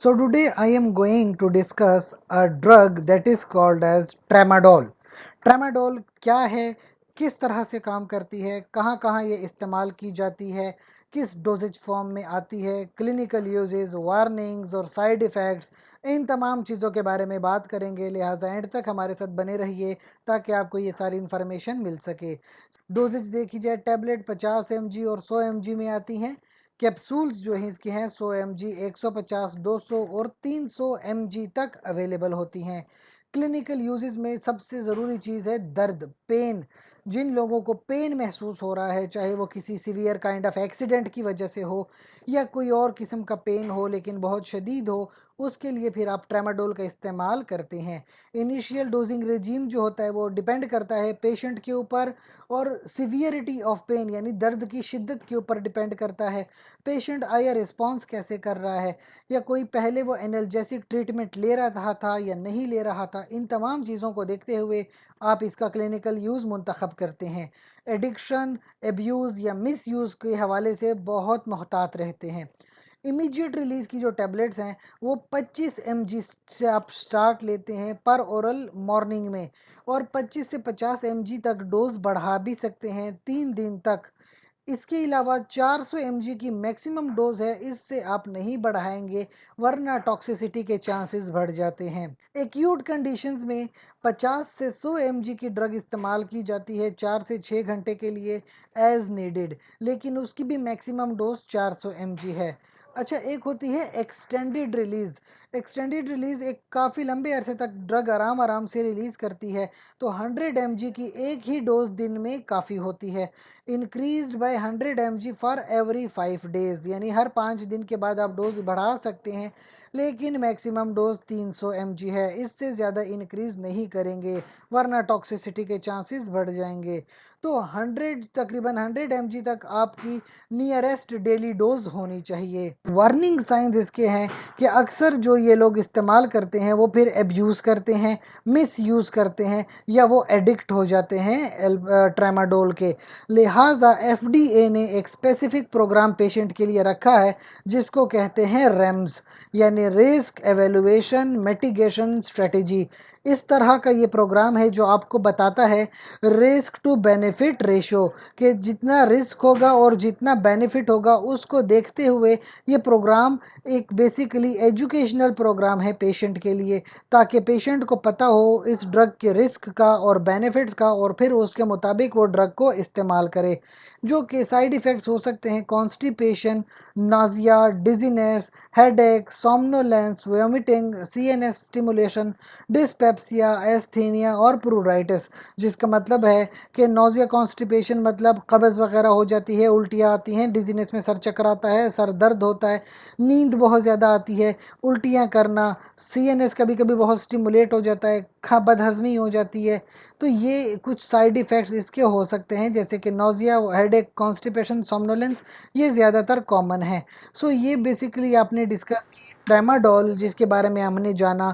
So today I am going to discuss a drug that is called as tramadol. Tramadol क्या है, किस तरह से काम करती है, कहाँ कहाँ ये इस्तेमाल की जाती है, किस डोजेज फॉर्म में आती है, क्लिनिकल यूजेस, वार्निंग्स और साइड इफ़ेक्ट्स, इन तमाम चीज़ों के बारे में बात करेंगे। लिहाजा एंड तक हमारे साथ बने रहिए ताकि आपको ये सारी इन्फॉर्मेशन मिल सके। डोजेज देखी जाए, टैबलेट 50 mg और 100 mg में आती हैं। कैप्सूल्स जो हैं इसकी हैं 100 mg, 150, 200 और 300 mg तक अवेलेबल होती हैं। क्लिनिकल यूजेस में सबसे ज़रूरी चीज़ है दर्द, पेन। जिन लोगों को पेन महसूस हो रहा है, चाहे वो किसी सीवियर काइंड ऑफ एक्सीडेंट की वजह से हो या कोई और किस्म का पेन हो लेकिन बहुत शदीद हो, उसके लिए फिर आप ट्रामाडोल का इस्तेमाल करते हैं। इनिशियल डोजिंग रेजीम जो होता है वो डिपेंड करता है पेशेंट के ऊपर और सिवियरिटी ऑफ पेन यानी दर्द की शिद्दत के ऊपर डिपेंड करता है। पेशेंट आया रिस्पॉन्स कैसे कर रहा है, या कोई पहले वो एनाल्जेसिक ट्रीटमेंट ले रहा था या नहीं ले रहा था, इन तमाम चीज़ों को देखते हुए आप इसका क्लिनिकल यूज़ मुंतखब करते हैं। एडिक्शन, एब्यूज़ या मिस यूज़ के हवाले से बहुत मोहतात रहते हैं। इमीडिएट रिलीज़ की जो टैबलेट्स हैं वो 25 mg से आप स्टार्ट लेते हैं पर ओरल मॉर्निंग में, और 25 से 50 mg तक डोज बढ़ा भी सकते हैं 3 दिन तक। इसके अलावा 400 mg की मैक्सिमम डोज है, इससे आप नहीं बढ़ाएंगे वरना टॉक्सिसिटी के चांसेस बढ़ जाते हैं। एक्यूट कंडीशंस में 50 से 100 mg की ड्रग इस्तेमाल की जाती है 4 से 6 घंटे के लिए एज नीडेड, लेकिन उसकी भी मैक्सिमम डोज 400 mg है। अच्छा, एक होती है एक्सटेंडेड रिलीज। एक्सटेंडेड रिलीज एक काफ़ी लंबे अरसे तक ड्रग आराम आराम से रिलीज करती है, तो 100 mg की एक ही डोज दिन में काफ़ी होती है। Increased by 100 mg for every 5 days, यानी हर 5 दिन के बाद आप डोज बढ़ा सकते हैं, लेकिन मैक्सिमम डोज 300 mg है, इससे ज़्यादा इंक्रीज नहीं करेंगे वरना टॉक्सिसिटी के चांसेस बढ़ जाएंगे। तो 100 तकरीबन 100 mg तक आपकी नियरेस्ट डेली डोज होनी चाहिए। वार्निंग साइंस इसके हैं कि अक्सर जो ये लोग इस्तेमाल करते हैं वो फिर एब्यूज़ करते हैं, मिस यूज़ करते हैं, या वो एडिक्ट हो जाते हैं ट्रामाडोल के। लिहाजा एफडीए ने एक स्पेसिफिक प्रोग्राम पेशेंट के लिए रखा है जिसको कहते हैं रेम्स, यानी रिस्क एवेलुएशन मिटिगेशन स्ट्रेटजी। इस तरह का ये प्रोग्राम है जो आपको बताता है रिस्क टू बेनिफिट रेशो, कि जितना रिस्क होगा और जितना बेनिफिट होगा उसको देखते हुए ये प्रोग्राम एक बेसिकली एजुकेशनल प्रोग्राम है पेशेंट के लिए, ताकि पेशेंट को पता हो इस ड्रग के रिस्क का और बेनिफिट्स का, और फिर उसके मुताबिक वो ड्रग को इस्तेमाल करे। जो कि साइड इफ़ेक्ट्स हो सकते हैं constipation, Nazia, dizziness, headache, somnolence, vomiting, CNS stimulation, dyspepsia, asthenia और प्रूराइटिस। जिसका मतलब है कि नोज़िया, कॉन्स्टिपेशन मतलब कब्ज़ वगैरह हो जाती है, उल्टियाँ आती हैं, डिजीनेस में सर चक्कर आता है, सर दर्द होता है, नींद बहुत ज़्यादा आती है, उल्टियाँ करना, सीएनएस कभी कभी बहुत स्टिमुलेट हो जाता है, खा बदहज़मी हो जाती है। तो ये कुछ साइड इफ़ेक्ट्स इसके हो सकते हैं, जैसे कि नोज़िया, हेडेक, कॉन्स्टिपेशन, सोमनोलेंस, ये ज़्यादातर कॉमन है। सो ये बेसिकली आपने डिस्कस की ट्रामाडोल, जिसके बारे में हमने जाना।